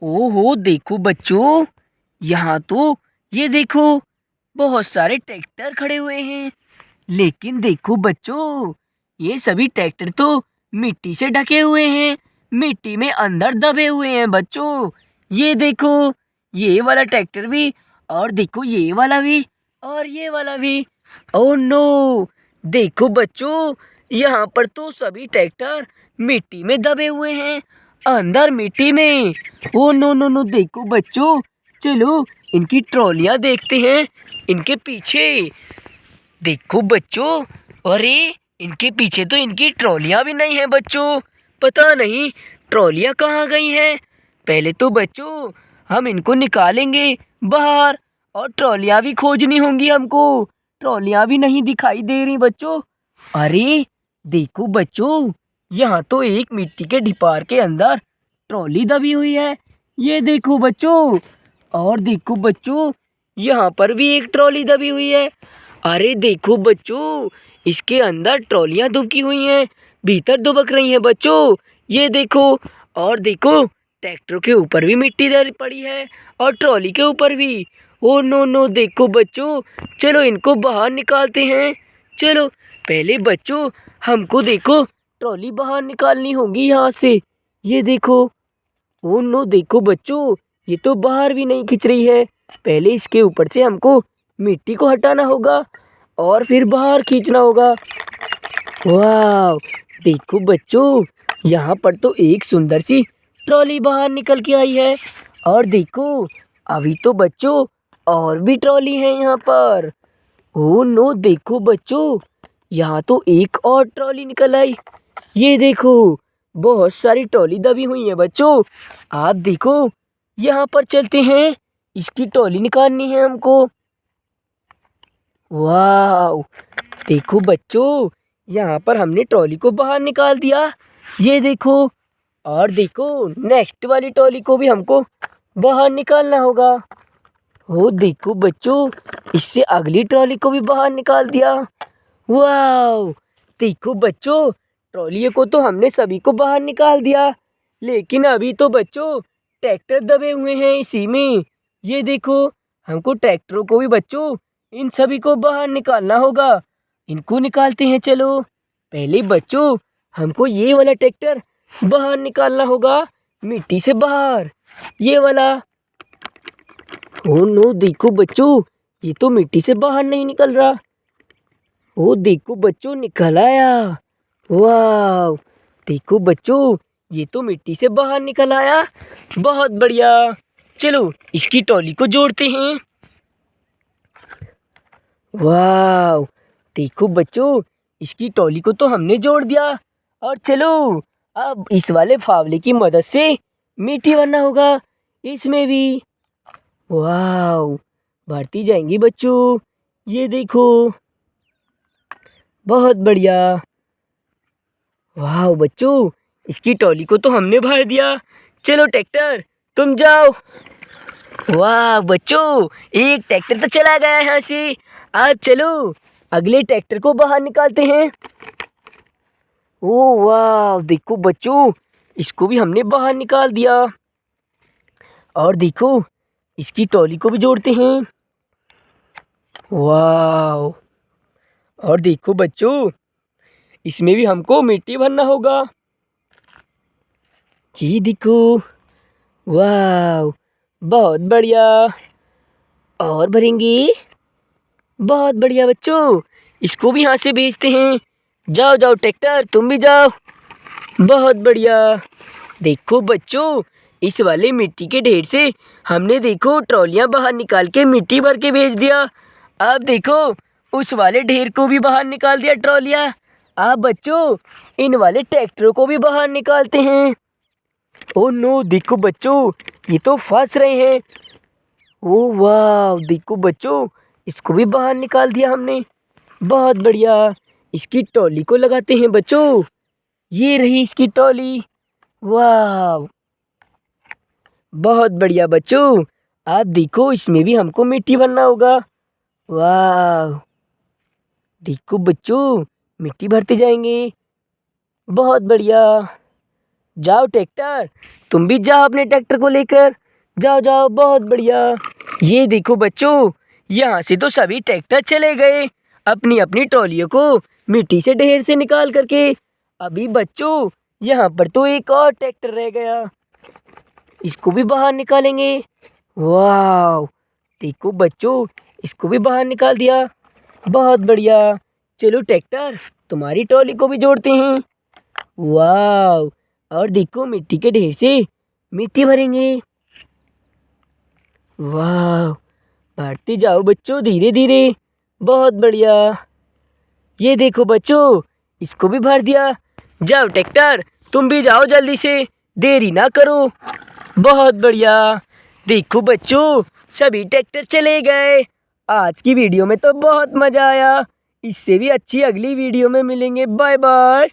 ओहो देखो बच्चों, यहाँ तो ये देखो बहुत सारे ट्रैक्टर खड़े हुए हैं। लेकिन देखो बच्चों, ये सभी ट्रैक्टर तो मिट्टी से ढके हुए हैं, मिट्टी में अंदर दबे हुए हैं बच्चों। ये देखो, ये वाला ट्रैक्टर भी, और देखो ये वाला भी, और ये वाला भी। ओह नो, देखो बच्चों, यहाँ पर तो सभी ट्रैक्टर मिट्टी में दबे हुए हैं, अंदर मिट्टी में। ओ नो नो नो, देखो बच्चों, चलो इनकी ट्रॉलियाँ देखते हैं। इनके पीछे देखो बच्चों, अरे इनके पीछे तो इनकी ट्रॉलियाँ भी नहीं हैं बच्चों। पता नहीं ट्रॉलियाँ कहाँ गई हैं। पहले तो बच्चों हम इनको निकालेंगे बाहर, और ट्रॉलियाँ भी खोजनी होंगी हमको। ट्रॉलियाँ भी नहीं दिखाई दे रही बच्चों। अरे देखो बच्चों, यहाँ तो एक मिट्टी के ढिपार के अंदर ट्रॉली दबी हुई है। ये देखो बच्चों, और देखो बच्चों, यहाँ पर भी एक ट्रॉली दबी हुई है। अरे देखो बच्चों, इसके अंदर ट्रॉलियाँ दुबकी हुई हैं, भीतर दुबक रही हैं बच्चों। ये देखो, और देखो ट्रैक्टर के ऊपर भी मिट्टी दर पड़ी है, और ट्रॉली के ऊपर भी। ओ नो नो, देखो बच्चों, चलो इनको बाहर निकालते हैं। चलो पहले बच्चों हमको देखो ट्रॉली बाहर निकालनी होगी यहाँ से। ये देखो, ओ नो, देखो बच्चों, ये तो बाहर भी नहीं खिंच रही है। पहले इसके ऊपर से हमको मिट्टी को हटाना होगा, और फिर बाहर खींचना होगा। वाह, देखो बच्चों, यहाँ पर तो एक सुंदर सी ट्रॉली बाहर निकल के आई है। और देखो, अभी तो बच्चों और भी ट्रॉली है यहाँ पर। ओ नो, देखो बच्चों, यहाँ तो एक और ट्रॉली निकल आई। ये देखो, बहुत सारी ट्रॉली दबी हुई है बच्चों। आप देखो, यहाँ पर चलते हैं, इसकी ट्रॉली निकालनी है हमको। वाह, देखो बच्चों, यहाँ पर हमने ट्रॉली को बाहर निकाल दिया। ये देखो, और देखो नेक्स्ट वाली ट्रॉली को भी हमको बाहर निकालना होगा। ओ देखो बच्चों, इससे अगली ट्रॉली को भी बाहर निकाल दिया। वाह, देखो बच्चों, ट्रॉलियों को तो हमने सभी को बाहर निकाल दिया, लेकिन अभी तो बच्चों ट्रैक्टर दबे हुए हैं इसी में। ये देखो, हमको ट्रैक्टरों को भी बच्चों इन सभी को बाहर निकालना होगा। इनको निकालते हैं चलो। पहले बच्चों हमको ये वाला ट्रैक्टर बाहर निकालना होगा, मिट्टी से बाहर। ये वाला। ओ नो, देखो बच्चों, ये तो मिट्टी से बाहर नहीं निकल रहा। ओ देखो बच्चों, निकल आया। वाह, देखो बच्चों, ये तो मिट्टी से बाहर निकल आया। बहुत बढ़िया। चलो इसकी ट्रॉली को जोड़ते हैं। वाह, देखो बच्चों, इसकी ट्रॉली को तो हमने जोड़ दिया। और चलो अब इस वाले फावले की मदद से मिट्टी भरना होगा इसमें भी। वाह, भरती जाएंगी बच्चों। ये देखो, बहुत बढ़िया। वाह बच्चों, इसकी ट्रॉली को तो हमने भर दिया। चलो ट्रैक्टर तुम जाओ। वाह बच्चों, एक ट्रैक्टर तो चला गया यहाँ से। आज चलो अगले ट्रैक्टर को बाहर निकालते हैं। ओ वाह, देखो बच्चों, इसको भी हमने बाहर निकाल दिया। और देखो, इसकी ट्रॉली को भी जोड़ते हैं। वाह, और देखो बच्चों, इसमें भी हमको मिट्टी भरना होगा। जी देखो, वाह, बहुत बढ़िया। और भरेंगे। बहुत बढ़िया बच्चों, इसको भी यहाँ से भेजते हैं। जाओ जाओ ट्रैक्टर, तुम भी जाओ। बहुत बढ़िया। देखो बच्चों, इस वाले मिट्टी के ढेर से हमने देखो ट्रॉलियाँ बाहर निकाल के मिट्टी भर के भेज दिया। अब देखो, उस वाले ढेर को भी बाहर निकाल दिया ट्रॉलियाँ। अब बच्चों इन वाले ट्रैक्टरों को भी बाहर निकालते हैं। ओ नो, देखो बच्चों, ये तो फंस रहे हैं। ओ वाह, देखो बच्चों, इसको भी बाहर निकाल दिया हमने। बहुत बढ़िया। इसकी ट्रॉली को लगाते हैं बच्चों। ये रही इसकी ट्रॉली। वाह, बहुत बढ़िया बच्चों। आप देखो, इसमें भी हमको मिट्टी भरना होगा। वाह, देखो बच्चों, मिट्टी भरते जाएंगे। बहुत बढ़िया। जाओ ट्रैक्टर, तुम भी जाओ अपने ट्रैक्टर को लेकर। जाओ जाओ, बहुत बढ़िया। ये देखो बच्चों, यहाँ से तो सभी ट्रैक्टर चले गए अपनी अपनी ट्रॉलियों को मिट्टी से ढेर से निकाल करके। अभी बच्चों यहाँ पर तो एक और ट्रैक्टर रह गया, इसको भी बाहर निकालेंगे। वाह, देखो बच्चों, इसको भी बाहर निकाल दिया, बहुत बढ़िया। चलो ट्रैक्टर, तुम्हारी ट्रॉली को भी जोड़ते हैं। वाह, और देखो मिट्टी के ढेर से मिट्टी भरेंगे। वाह, भरते जाओ बच्चों धीरे धीरे, बहुत बढ़िया। ये देखो बच्चों, इसको भी भर दिया। जाओ ट्रैक्टर, तुम भी जाओ जल्दी से, देरी ना करो। बहुत बढ़िया। देखो बच्चों, सभी ट्रैक्टर चले गए। आज की वीडियो में तो बहुत मजा आया। इससे भी अच्छी अगली वीडियो में मिलेंगे। Bye bye.